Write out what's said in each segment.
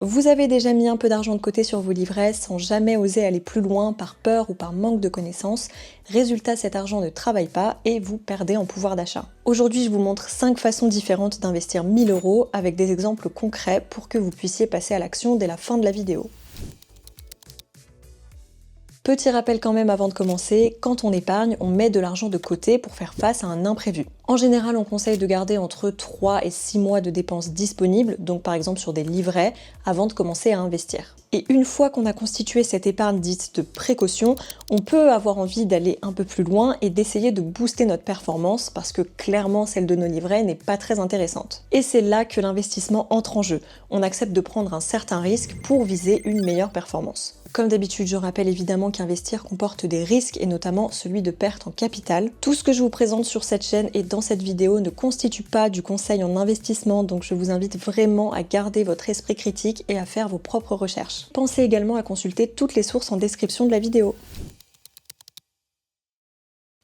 Vous avez déjà mis un peu d'argent de côté sur vos livrets sans jamais oser aller plus loin par peur ou par manque de connaissances. Résultat, cet argent ne travaille pas et vous perdez en pouvoir d'achat. Aujourd'hui, je vous montre 5 façons différentes d'investir 1000 € avec des exemples concrets pour que vous puissiez passer à l'action dès la fin de la vidéo. Petit rappel quand même avant de commencer, quand on épargne, on met de l'argent de côté pour faire face à un imprévu. En général, on conseille de garder entre 3 et 6 mois de dépenses disponibles, donc par exemple sur des livrets, avant de commencer à investir. Et une fois qu'on a constitué cette épargne dite de précaution, on peut avoir envie d'aller un peu plus loin et d'essayer de booster notre performance parce que clairement celle de nos livrets n'est pas très intéressante. Et c'est là que l'investissement entre en jeu. On accepte de prendre un certain risque pour viser une meilleure performance. Comme d'habitude, je rappelle évidemment qu'investir comporte des risques et notamment celui de perte en capital. Tout ce que je vous présente sur cette chaîne et dans cette vidéo ne constitue pas du conseil en investissement, donc je vous invite vraiment à garder votre esprit critique et à faire vos propres recherches. Pensez également à consulter toutes les sources en description de la vidéo.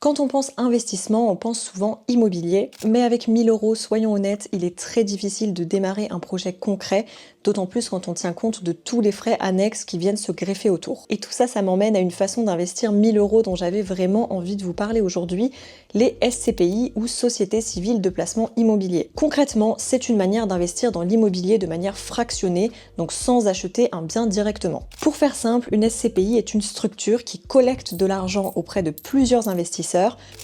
Quand on pense investissement, on pense souvent immobilier, mais avec 1000 €, soyons honnêtes, il est très difficile de démarrer un projet concret, d'autant plus quand on tient compte de tous les frais annexes qui viennent se greffer autour. Et tout ça, ça m'emmène à une façon d'investir 1000 € dont j'avais vraiment envie de vous parler aujourd'hui, les SCPI ou Sociétés Civiles de Placement Immobilier. Concrètement, c'est une manière d'investir dans l'immobilier de manière fractionnée, donc sans acheter un bien directement. Pour faire simple, une SCPI est une structure qui collecte de l'argent auprès de plusieurs investisseurs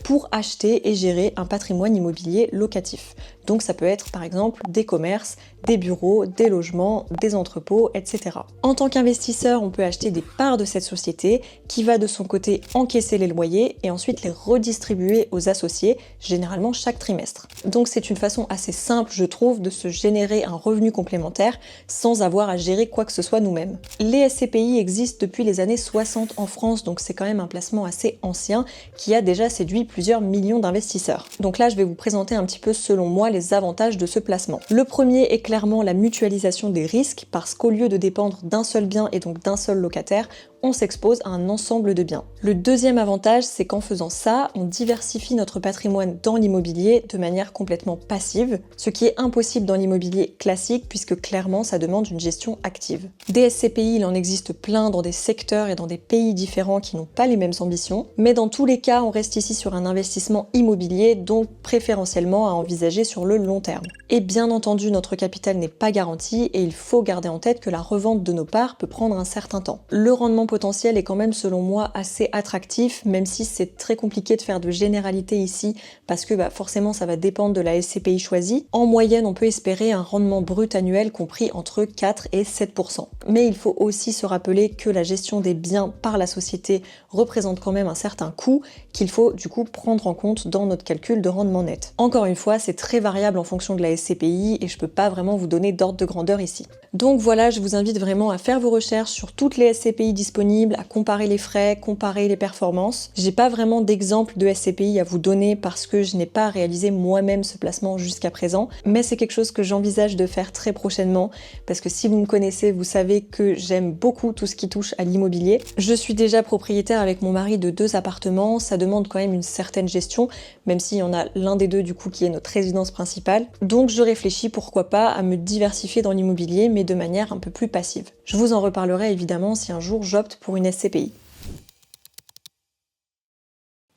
pour acheter et gérer un patrimoine immobilier locatif. Donc ça peut être par exemple des commerces, des bureaux, des logements, des entrepôts, etc. En tant qu'investisseur, on peut acheter des parts de cette société qui va de son côté encaisser les loyers et ensuite les redistribuer aux associés, généralement chaque trimestre. Donc c'est une façon assez simple, je trouve, de se générer un revenu complémentaire sans avoir à gérer quoi que ce soit nous-mêmes. Les SCPI existent depuis les années 60 en France, donc c'est quand même un placement assez ancien qui a déjà séduit plusieurs millions d'investisseurs. Donc là, je vais vous présenter un petit peu, selon moi, les avantages de ce placement. Le premier est clairement la mutualisation des risques, parce qu'au lieu de dépendre d'un seul bien et donc d'un seul locataire, on s'expose à un ensemble de biens. Le deuxième avantage, c'est qu'en faisant ça, on diversifie notre patrimoine dans l'immobilier de manière complètement passive, ce qui est impossible dans l'immobilier classique puisque clairement ça demande une gestion active. Des SCPI, il en existe plein dans des secteurs et dans des pays différents qui n'ont pas les mêmes ambitions, mais dans tous les cas, on reste ici sur un investissement immobilier, donc préférentiellement à envisager sur le long terme. Et bien entendu, notre capital n'est pas garanti et il faut garder en tête que la revente de nos parts peut prendre un certain temps. Le rendement potentiel est quand même, selon moi, assez attractif, même si c'est très compliqué de faire de généralité ici, parce que forcément ça va dépendre de la SCPI choisie. En moyenne, on peut espérer un rendement brut annuel compris entre 4 et 7%. Mais il faut aussi se rappeler que la gestion des biens par la société représente quand même un certain coût qu'il faut du coup prendre en compte dans notre calcul de rendement net. Encore une fois, c'est très variable en fonction de la SCPI et je peux pas vraiment vous donner d'ordre de grandeur ici. Donc voilà, je vous invite vraiment à faire vos recherches sur toutes les SCPI disponibles, à comparer les frais, comparer les performances. J'ai pas vraiment d'exemple de SCPI à vous donner parce que je n'ai pas réalisé moi-même ce placement jusqu'à présent, mais c'est quelque chose que j'envisage de faire très prochainement parce que si vous me connaissez, vous savez que j'aime beaucoup tout ce qui touche à l'immobilier. Je suis déjà propriétaire avec mon mari de 2 appartements, ça demande quand même une certaine gestion, même s'il y en a l'un des deux du coup qui est notre résidence principale. Donc je réfléchis pourquoi pas à me diversifier dans l'immobilier, mais de manière un peu plus passive. Je vous en reparlerai évidemment si un jour j'opte pour une SCPI.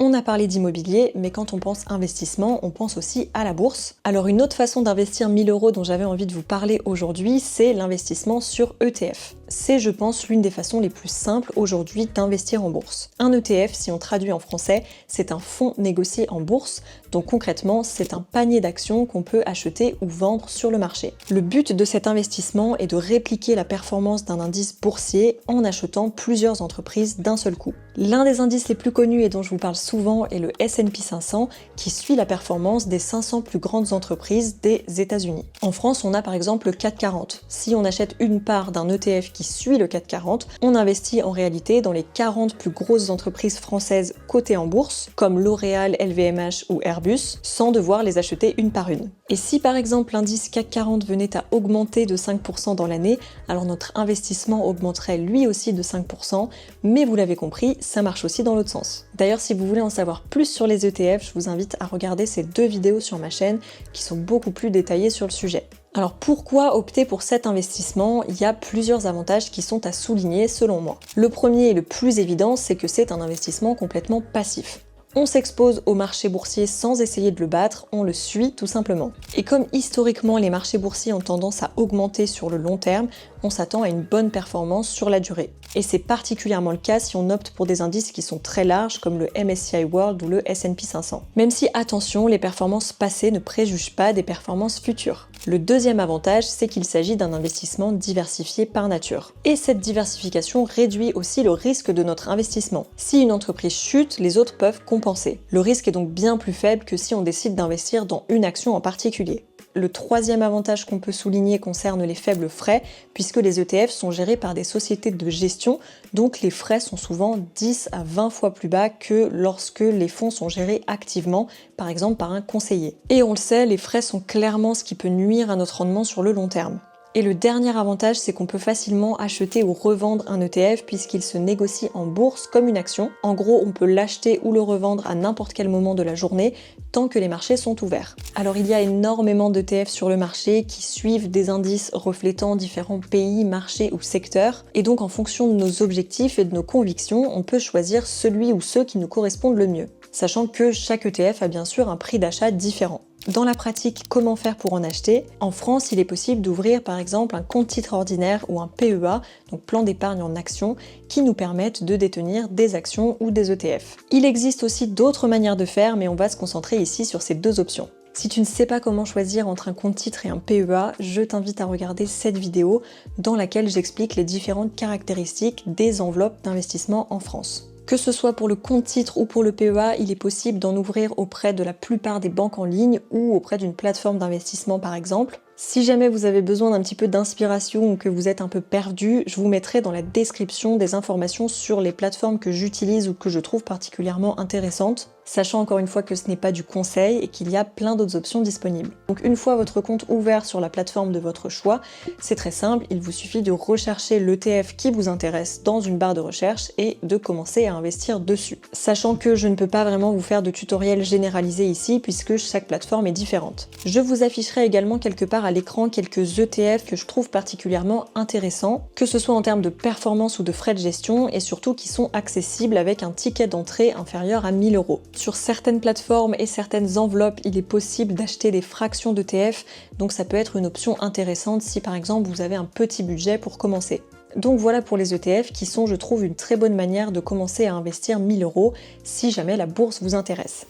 On a parlé d'immobilier, mais quand on pense investissement, on pense aussi à la bourse. Alors une autre façon d'investir 1000 € dont j'avais envie de vous parler aujourd'hui, c'est l'investissement sur ETF. C'est, je pense, l'une des façons les plus simples aujourd'hui d'investir en bourse. Un ETF, si on traduit en français, c'est un fonds négocié en bourse, donc concrètement, c'est un panier d'actions qu'on peut acheter ou vendre sur le marché. Le but de cet investissement est de répliquer la performance d'un indice boursier en achetant plusieurs entreprises d'un seul coup. L'un des indices les plus connus et dont je vous parle souvent est le S&P 500 qui suit la performance des 500 plus grandes entreprises des États-Unis. En France, on a par exemple le CAC 40. Si on achète une part d'un ETF qui suit le CAC 40, on investit en réalité dans les 40 plus grosses entreprises françaises cotées en bourse, comme L'Oréal, LVMH ou Airbus, sans devoir les acheter une par une. Et si par exemple l'indice CAC 40 venait à augmenter de 5% dans l'année, alors notre investissement augmenterait lui aussi de 5%, mais vous l'avez compris, ça marche aussi dans l'autre sens. D'ailleurs, si vous voulez en savoir plus sur les ETF, je vous invite à regarder ces 2 vidéos sur ma chaîne qui sont beaucoup plus détaillées sur le sujet. Alors pourquoi opter pour cet investissement? Il y a plusieurs avantages qui sont à souligner selon moi. Le premier et le plus évident, c'est que c'est un investissement complètement passif. On s'expose au marché boursier sans essayer de le battre, on le suit tout simplement. Et comme historiquement les marchés boursiers ont tendance à augmenter sur le long terme, on s'attend à une bonne performance sur la durée. Et c'est particulièrement le cas si on opte pour des indices qui sont très larges comme le MSCI World ou le S&P 500. Même si, attention, les performances passées ne préjugent pas des performances futures. Le deuxième avantage, c'est qu'il s'agit d'un investissement diversifié par nature. Et cette diversification réduit aussi le risque de notre investissement. Si une entreprise chute, les autres peuvent compenser. Le risque est donc bien plus faible que si on décide d'investir dans une action en particulier. Le troisième avantage qu'on peut souligner concerne les faibles frais, puisque les ETF sont gérés par des sociétés de gestion, donc les frais sont souvent 10 à 20 fois plus bas que lorsque les fonds sont gérés activement, par exemple par un conseiller. Et on le sait, les frais sont clairement ce qui peut nuire à notre rendement sur le long terme. Et le dernier avantage, c'est qu'on peut facilement acheter ou revendre un ETF puisqu'il se négocie en bourse comme une action. En gros, on peut l'acheter ou le revendre à n'importe quel moment de la journée tant que les marchés sont ouverts. Alors il y a énormément d'ETF sur le marché qui suivent des indices reflétant différents pays, marchés ou secteurs. Et donc en fonction de nos objectifs et de nos convictions, on peut choisir celui ou ceux qui nous correspondent le mieux. Sachant que chaque ETF a bien sûr un prix d'achat différent. Dans la pratique, comment faire pour en acheter? En France, il est possible d'ouvrir par exemple un compte titre ordinaire ou un PEA, donc plan d'épargne en actions, qui nous permettent de détenir des actions ou des ETF. Il existe aussi d'autres manières de faire, mais on va se concentrer ici sur ces deux options. Si tu ne sais pas comment choisir entre un compte titre et un PEA, je t'invite à regarder cette vidéo dans laquelle j'explique les différentes caractéristiques des enveloppes d'investissement en France. Que ce soit pour le compte titre ou pour le PEA, il est possible d'en ouvrir auprès de la plupart des banques en ligne ou auprès d'une plateforme d'investissement par exemple. Si jamais vous avez besoin d'un petit peu d'inspiration ou que vous êtes un peu perdu, je vous mettrai dans la description des informations sur les plateformes que j'utilise ou que je trouve particulièrement intéressantes, sachant encore une fois que ce n'est pas du conseil et qu'il y a plein d'autres options disponibles. Donc une fois votre compte ouvert sur la plateforme de votre choix, c'est très simple, il vous suffit de rechercher l'ETF qui vous intéresse dans une barre de recherche et de commencer à investir dessus. Sachant que je ne peux pas vraiment vous faire de tutoriel généralisé ici puisque chaque plateforme est différente. Je vous afficherai également quelque part à l'écran quelques ETF que je trouve particulièrement intéressants, que ce soit en termes de performance ou de frais de gestion, et surtout qui sont accessibles avec un ticket d'entrée inférieur à 1000 €. Sur certaines plateformes et certaines enveloppes, il est possible d'acheter des fractions d'ETF, donc ça peut être une option intéressante si par exemple vous avez un petit budget pour commencer. Donc voilà pour les ETF qui sont, je trouve, une très bonne manière de commencer à investir 1000 € si jamais la bourse vous intéresse.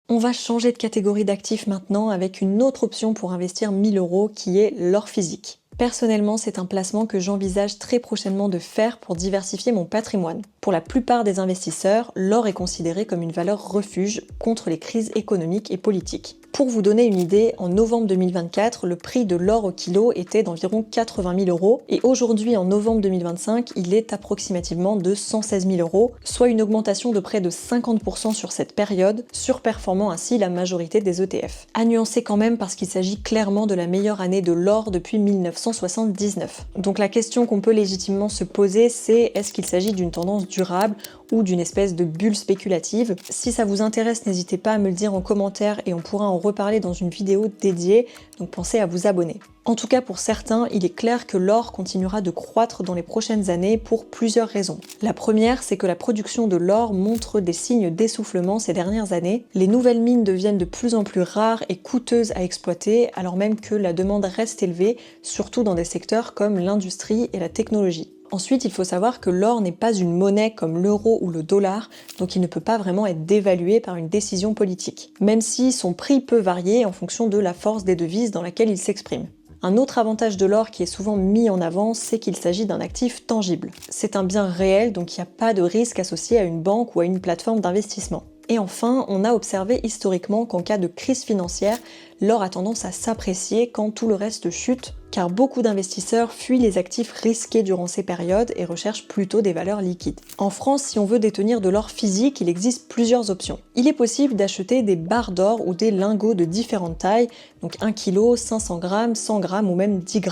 On va changer de catégorie d'actifs maintenant avec une autre option pour investir 1000 € qui est l'or physique. Personnellement, c'est un placement que j'envisage très prochainement de faire pour diversifier mon patrimoine. Pour la plupart des investisseurs, l'or est considéré comme une valeur refuge contre les crises économiques et politiques. Pour vous donner une idée, en novembre 2024, le prix de l'or au kilo était d'environ 80 000 € et aujourd'hui, en novembre 2025, il est approximativement de 116 000 €, soit une augmentation de près de 50% sur cette période, surperformant ainsi la majorité des ETF. À nuancer quand même parce qu'il s'agit clairement de la meilleure année de l'or depuis 1979. Donc la question qu'on peut légitimement se poser, c'est est-ce qu'il s'agit d'une tendance durable ou d'une espèce de bulle spéculative? Si ça vous intéresse, n'hésitez pas à me le dire en commentaire et on pourra en reparler dans une vidéo dédiée, donc pensez à vous abonner. En tout cas pour certains, il est clair que l'or continuera de croître dans les prochaines années pour plusieurs raisons. La première, c'est que la production de l'or montre des signes d'essoufflement ces dernières années. Les nouvelles mines deviennent de plus en plus rares et coûteuses à exploiter, alors même que la demande reste élevée, surtout dans des secteurs comme l'industrie et la technologie. Ensuite, il faut savoir que l'or n'est pas une monnaie comme l'euro ou le dollar, donc il ne peut pas vraiment être dévalué par une décision politique, même si son prix peut varier en fonction de la force des devises dans laquelle il s'exprime. Un autre avantage de l'or qui est souvent mis en avant, c'est qu'il s'agit d'un actif tangible. C'est un bien réel, donc il n'y a pas de risque associé à une banque ou à une plateforme d'investissement. Et enfin, on a observé historiquement qu'en cas de crise financière, l'or a tendance à s'apprécier quand tout le reste chute, car beaucoup d'investisseurs fuient les actifs risqués durant ces périodes et recherchent plutôt des valeurs liquides. En France, si on veut détenir de l'or physique, il existe plusieurs options. Il est possible d'acheter des barres d'or ou des lingots de différentes tailles, donc 1 kg, 500 g, 100 g ou même 10 g.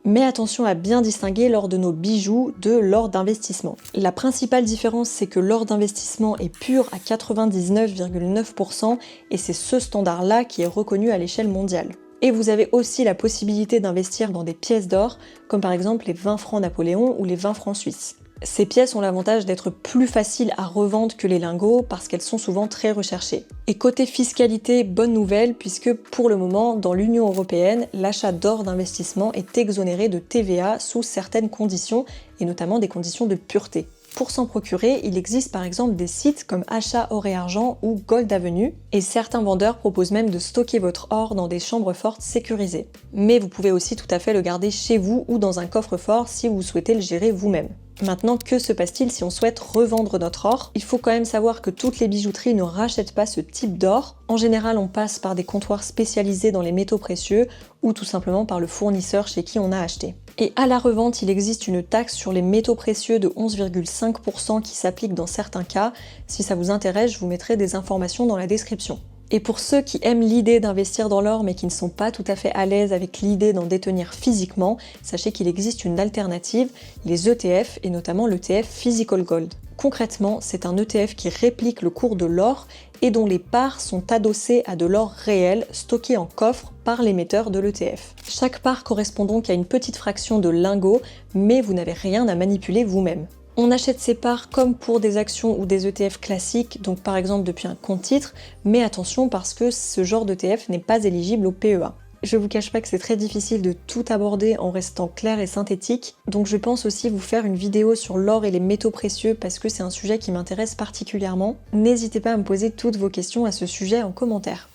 Mais attention à bien distinguer l'or de nos bijoux de l'or d'investissement. La principale différence, c'est que l'or d'investissement est pur à 99,9% et c'est ce standard-là qui est reconnu à l'échelle l'échelle mondiale. Et vous avez aussi la possibilité d'investir dans des pièces d'or, comme par exemple les 20 francs Napoléon ou les 20 francs suisses. Ces pièces ont l'avantage d'être plus faciles à revendre que les lingots parce qu'elles sont souvent très recherchées. Et côté fiscalité, bonne nouvelle puisque pour le moment, dans l'Union européenne, l'achat d'or d'investissement est exonéré de TVA sous certaines conditions, et notamment des conditions de pureté. Pour s'en procurer, il existe par exemple des sites comme Achat Or et Argent ou Gold Avenue, et certains vendeurs proposent même de stocker votre or dans des chambres fortes sécurisées. Mais vous pouvez aussi tout à fait le garder chez vous ou dans un coffre-fort si vous souhaitez le gérer vous-même. Maintenant, que se passe-t-il si on souhaite revendre notre or? Il faut quand même savoir que toutes les bijouteries ne rachètent pas ce type d'or. En général, on passe par des comptoirs spécialisés dans les métaux précieux ou tout simplement par le fournisseur chez qui on a acheté. Et à la revente, il existe une taxe sur les métaux précieux de 11,5% qui s'applique dans certains cas. Si ça vous intéresse, je vous mettrai des informations dans la description. Et pour ceux qui aiment l'idée d'investir dans l'or mais qui ne sont pas tout à fait à l'aise avec l'idée d'en détenir physiquement, sachez qu'il existe une alternative, les ETF et notamment l'ETF Physical Gold. Concrètement, c'est un ETF qui réplique le cours de l'or et dont les parts sont adossées à de l'or réel stocké en coffre par l'émetteur de l'ETF. Chaque part correspond donc à une petite fraction de lingot, mais vous n'avez rien à manipuler vous-même. On achète ces parts comme pour des actions ou des ETF classiques, donc par exemple depuis un compte titre, mais attention parce que ce genre d'ETF n'est pas éligible au PEA. Je vous cache pas que c'est très difficile de tout aborder en restant clair et synthétique, donc je pense aussi vous faire une vidéo sur l'or et les métaux précieux parce que c'est un sujet qui m'intéresse particulièrement. N'hésitez pas à me poser toutes vos questions à ce sujet en commentaire.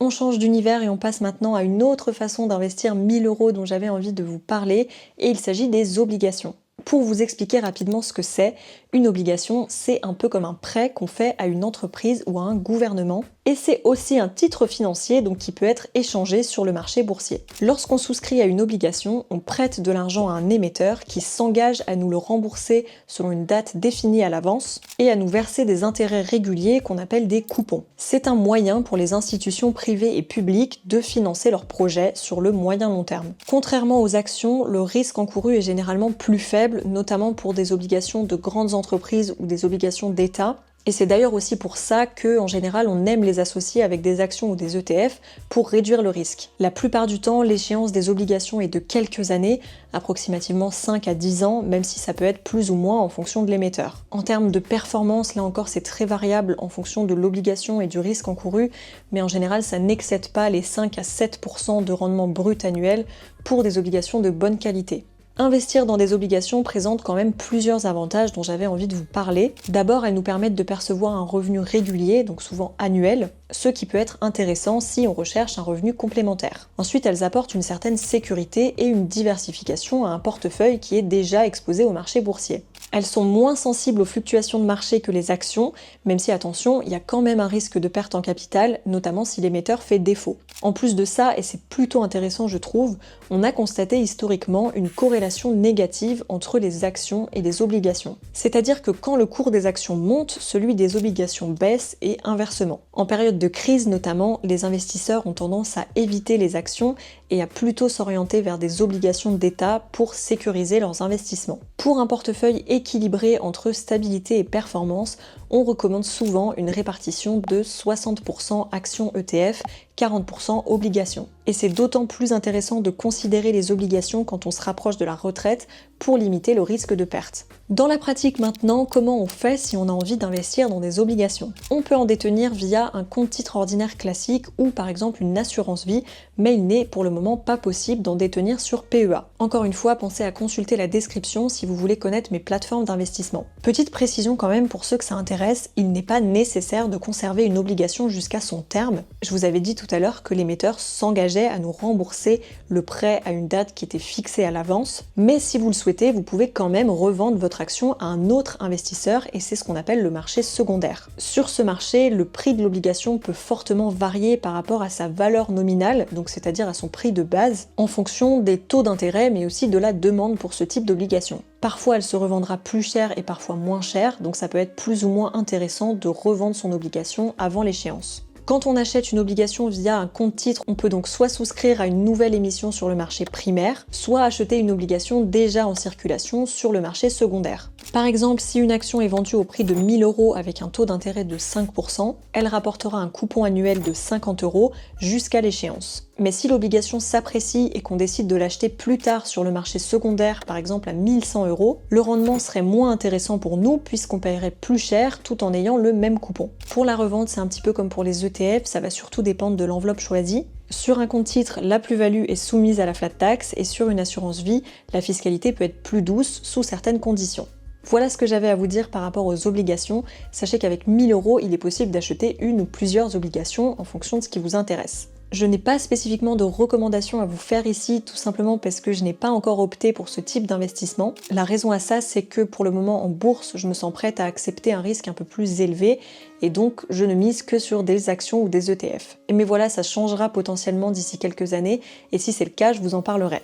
On change d'univers et on passe maintenant à une autre façon d'investir 1000 € dont j'avais envie de vous parler, et il s'agit des obligations. Pour vous expliquer rapidement ce que c'est, une obligation, c'est un peu comme un prêt qu'on fait à une entreprise ou à un gouvernement, et c'est aussi un titre financier donc qui peut être échangé sur le marché boursier. Lorsqu'on souscrit à une obligation, on prête de l'argent à un émetteur qui s'engage à nous le rembourser selon une date définie à l'avance et à nous verser des intérêts réguliers qu'on appelle des coupons. C'est un moyen pour les institutions privées et publiques de financer leurs projets sur le moyen long terme. Contrairement aux actions, le risque encouru est généralement plus faible, notamment pour des obligations de grandes entreprises ou des obligations d'État. Et c'est d'ailleurs aussi pour ça que, en général, on aime les associer avec des actions ou des ETF pour réduire le risque. La plupart du temps, l'échéance des obligations est de quelques années, approximativement 5 à 10 ans, même si ça peut être plus ou moins en fonction de l'émetteur. En termes de performance, là encore, c'est très variable en fonction de l'obligation et du risque encouru, mais en général, ça n'excède pas les 5 à 7% de rendement brut annuel pour des obligations de bonne qualité. Investir dans des obligations présente quand même plusieurs avantages dont j'avais envie de vous parler. D'abord, elles nous permettent de percevoir un revenu régulier, donc souvent annuel, ce qui peut être intéressant si on recherche un revenu complémentaire. Ensuite, elles apportent une certaine sécurité et une diversification à un portefeuille qui est déjà exposé au marché boursier. Elles sont moins sensibles aux fluctuations de marché que les actions, même si attention, il y a quand même un risque de perte en capital, notamment si l'émetteur fait défaut. En plus de ça, et c'est plutôt intéressant je trouve, on a constaté historiquement une corrélation négative entre les actions et les obligations. C'est-à-dire que quand le cours des actions monte, celui des obligations baisse et inversement. En période de crise notamment, les investisseurs ont tendance à éviter les actions et à plutôt s'orienter vers des obligations d'État pour sécuriser leurs investissements. Pour un portefeuille équilibré entre stabilité et performance, on recommande souvent une répartition de 60% actions ETF, 40% obligations. Et c'est d'autant plus intéressant de considérer les obligations quand on se rapproche de la retraite pour limiter le risque de perte. Dans la pratique maintenant, comment on fait si on a envie d'investir dans des obligations? On peut en détenir via un compte titre ordinaire classique ou par exemple une assurance vie, mais il n'est pour le moment pas possible d'en détenir sur PEA. Encore une fois, pensez à consulter la description si vous voulez connaître mes plateformes d'investissement. Petite précision quand même pour ceux que ça intéresse, il n'est pas nécessaire de conserver une obligation jusqu'à son terme. Je vous avais dit tout à l'heure que l'émetteur s'engageait à nous rembourser le prêt à une date qui était fixée à l'avance, mais si vous le souhaitez, vous pouvez quand même revendre votre action à un autre investisseur et c'est ce qu'on appelle le marché secondaire. Sur ce marché, le prix de l'obligation peut fortement varier par rapport à sa valeur nominale, donc c'est-à-dire à son prix de base, en fonction des taux d'intérêt mais aussi de la demande pour ce type d'obligation. Parfois elle se revendra plus cher et parfois moins cher, donc ça peut être plus ou moins intéressant de revendre son obligation avant l'échéance. Quand on achète une obligation via un compte titre, on peut donc soit souscrire à une nouvelle émission sur le marché primaire, soit acheter une obligation déjà en circulation sur le marché secondaire. Par exemple, si une action est vendue au prix de 1000 € avec un taux d'intérêt de 5%, elle rapportera un coupon annuel de 50 € jusqu'à l'échéance. Mais si l'obligation s'apprécie et qu'on décide de l'acheter plus tard sur le marché secondaire, par exemple à 1100 €, le rendement serait moins intéressant pour nous puisqu'on paierait plus cher tout en ayant le même coupon. Pour la revente, c'est un petit peu comme pour les ETF, ça va surtout dépendre de l'enveloppe choisie. Sur un compte titre, la plus-value est soumise à la flat tax et sur une assurance vie, la fiscalité peut être plus douce sous certaines conditions. Voilà ce que j'avais à vous dire par rapport aux obligations. Sachez qu'avec 1000 €, il est possible d'acheter une ou plusieurs obligations en fonction de ce qui vous intéresse. Je n'ai pas spécifiquement de recommandations à vous faire ici, tout simplement parce que je n'ai pas encore opté pour ce type d'investissement. La raison à ça, c'est que pour le moment en bourse, je me sens prête à accepter un risque un peu plus élevé et donc je ne mise que sur des actions ou des ETF. Mais voilà, ça changera potentiellement d'ici quelques années et si c'est le cas, je vous en parlerai.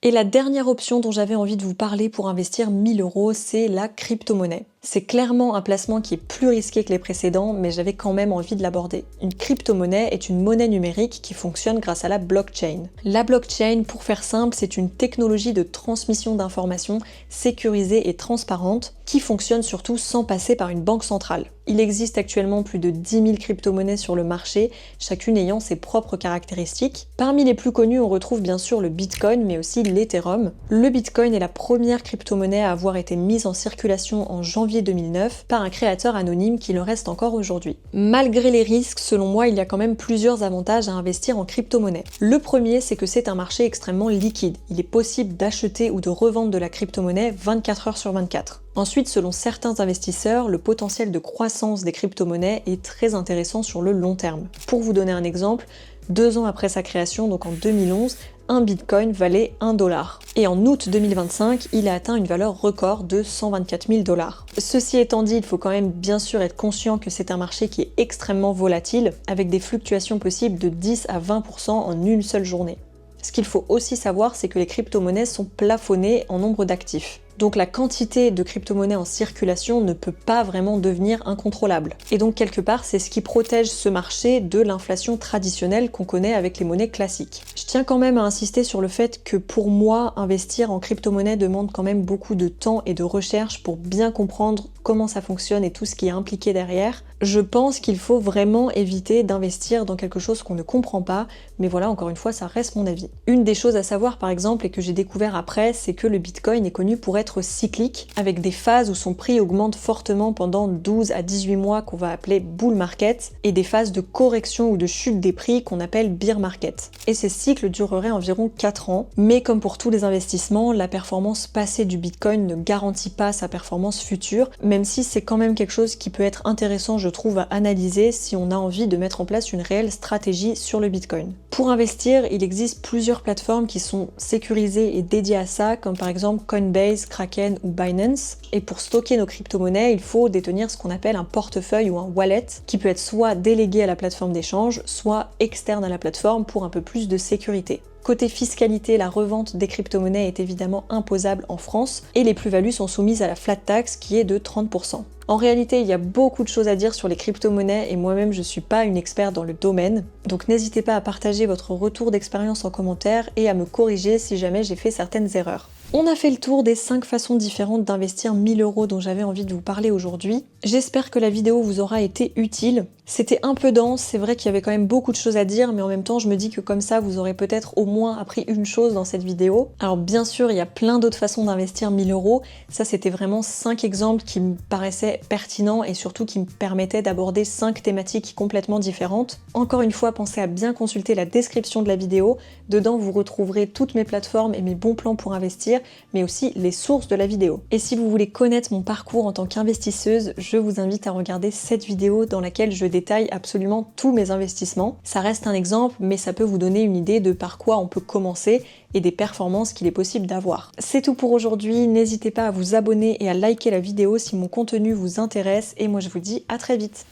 Et la dernière option dont j'avais envie de vous parler pour investir 1000 €, c'est la crypto-monnaie. C'est clairement un placement qui est plus risqué que les précédents, mais j'avais quand même envie de l'aborder. Une crypto-monnaie est une monnaie numérique qui fonctionne grâce à la blockchain. La blockchain, pour faire simple, c'est une technologie de transmission d'informations sécurisée et transparente qui fonctionne surtout sans passer par une banque centrale. Il existe actuellement plus de 10 000 crypto-monnaies sur le marché, chacune ayant ses propres caractéristiques. Parmi les plus connues, on retrouve bien sûr le Bitcoin, mais aussi l'Ethereum. Le Bitcoin est la première crypto-monnaie à avoir été mise en circulation en janvier 2009 par un créateur anonyme qui le reste encore aujourd'hui. Malgré les risques, selon moi, il y a quand même plusieurs avantages à investir en crypto-monnaie. Le premier, c'est que c'est un marché extrêmement liquide. Il est possible d'acheter ou de revendre de la crypto-monnaie 24 heures sur 24. Ensuite, selon certains investisseurs, le potentiel de croissance des crypto-monnaies est très intéressant sur le long terme. Pour vous donner un exemple, 2 ans après sa création, donc en 2011, un bitcoin valait 1 $. Et en août 2025, il a atteint une valeur record de 124 000 $. Ceci étant dit, il faut quand même bien sûr être conscient que c'est un marché qui est extrêmement volatile, avec des fluctuations possibles de 10 à 20% en une seule journée. Ce qu'il faut aussi savoir, c'est que les crypto-monnaies sont plafonnées en nombre d'actifs. Donc la quantité de crypto-monnaies en circulation ne peut pas vraiment devenir incontrôlable. Et donc quelque part, c'est ce qui protège ce marché de l'inflation traditionnelle qu'on connaît avec les monnaies classiques. Je tiens quand même à insister sur le fait que pour moi, investir en crypto-monnaie demande quand même beaucoup de temps et de recherche pour bien comprendre comment ça fonctionne et tout ce qui est impliqué derrière. Je pense qu'il faut vraiment éviter d'investir dans quelque chose qu'on ne comprend pas, mais voilà, encore une fois, ça reste mon avis. Une des choses à savoir par exemple, et que j'ai découvert après, c'est que le Bitcoin est connu pour être cyclique, avec des phases où son prix augmente fortement pendant 12 à 18 mois qu'on va appeler bull market, et des phases de correction ou de chute des prix qu'on appelle bear market. Et ces cycles dureraient environ 4 ans, mais comme pour tous les investissements, la performance passée du Bitcoin ne garantit pas sa performance future, même si c'est quand même quelque chose qui peut être intéressant, je trouve, à analyser si on a envie de mettre en place une réelle stratégie sur le Bitcoin. Pour investir, il existe plusieurs plateformes qui sont sécurisées et dédiées à ça, comme par exemple Coinbase, Kraken ou Binance. Et pour stocker nos crypto-monnaies, il faut détenir ce qu'on appelle un portefeuille ou un wallet, qui peut être soit délégué à la plateforme d'échange, soit externe à la plateforme pour un peu plus de sécurité. Côté fiscalité, la revente des crypto-monnaies est évidemment imposable en France et les plus-values sont soumises à la flat tax qui est de 30%. En réalité, il y a beaucoup de choses à dire sur les crypto-monnaies et moi-même je suis pas une experte dans le domaine, donc n'hésitez pas à partager votre retour d'expérience en commentaire et à me corriger si jamais j'ai fait certaines erreurs. On a fait le tour des 5 façons différentes d'investir 1000 € dont j'avais envie de vous parler aujourd'hui. J'espère que la vidéo vous aura été utile. C'était un peu dense, c'est vrai qu'il y avait quand même beaucoup de choses à dire, mais en même temps je me dis que comme ça vous aurez peut-être au moins appris une chose dans cette vidéo. Alors bien sûr, il y a plein d'autres façons d'investir 1000 €. Ça c'était vraiment 5 exemples qui me paraissaient pertinents et surtout qui me permettaient d'aborder 5 thématiques complètement différentes. Encore une fois, pensez à bien consulter la description de la vidéo. Dedans vous retrouverez toutes mes plateformes et mes bons plans pour investir, mais aussi les sources de la vidéo. Et si vous voulez connaître mon parcours en tant qu'investisseuse, je vous invite à regarder cette vidéo dans laquelle je détaille absolument tous mes investissements. Ça reste un exemple, mais ça peut vous donner une idée de par quoi on peut commencer et des performances qu'il est possible d'avoir. C'est tout pour aujourd'hui, n'hésitez pas à vous abonner et à liker la vidéo si mon contenu vous intéresse, et moi je vous dis à très vite.